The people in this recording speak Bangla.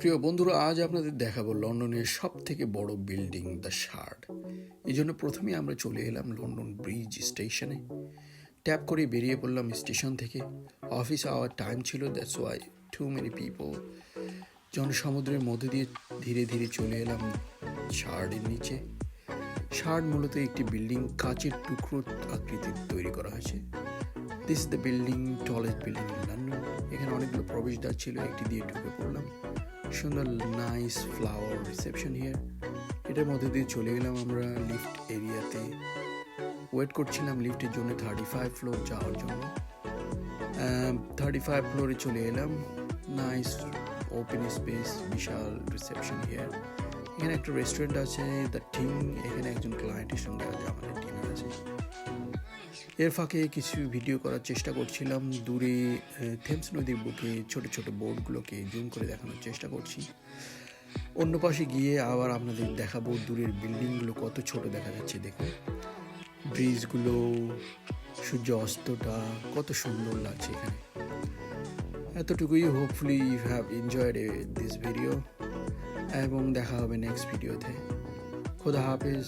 প্রিয় বন্ধুরা, আজ আপনাদের দেখাবো লন্ডনের সব থেকে বড় বিল্ডিং দ্য শার্ড। এই জন্য প্রথমেই আমরা চলে এলাম লন্ডন ব্রিজ স্টেশনে। ট্যাপ করে বেরিয়ে পড়লাম স্টেশন থেকে। অফিস আওয়ার টাইম ছিল, that's why too many people. জনসমুদ্রের মধ্যে দিয়ে ধীরে ধীরে চলে এলাম শার্ডের নিচে। শার্ড মূলত একটি বিল্ডিং, কাচের টুকরো আকৃতির তৈরি করা হয়েছে। This is the building, tallest building in London. এখানে অনেকগুলো প্রবেশদ্বার ছিল, একটি দিয়ে ঢুকে পড়লাম। সুন্দর নাইস ফ্লাওয়ার রিসেপশন হিয়ার। এটার মধ্যে দিয়ে চলে গেলাম আমরা লিফট এরিয়াতে। ওয়েট করছিলাম লিফটের জন্য 35 ফ্লোর যাওয়ার জন্য। 35 ফ্লোরে চলে এলাম। নাইস ওপেন স্পেস, বিশাল রিসেপশন হিয়ার। এখানে একটা রেস্টুরেন্ট আছে, দ্য টিং। এখানে একজন ক্লায়েন্টের সঙ্গে আজ আমাদের ডিনার আছে। এর ফাঁকে কিছু ভিডিও করার চেষ্টা করছিলাম। দূরে থেমস নদীর বুকে ছোট ছোট বোটগুলোকে জুম করে দেখানোর চেষ্টা করছি। অন্য পাশে গিয়ে আবার আপনাদের দেখাবো দূরের বিল্ডিংগুলো কত ছোট দেখা যাচ্ছে। দেখুন ব্রিজগুলো, সূর্য অস্তটা কত সুন্দর লাগছে এখানে। এতটুকুই। Hopefully you have enjoyed this video এবং দেখা হবে নেক্সট ভিডিওতে। খোদা হাফেজ।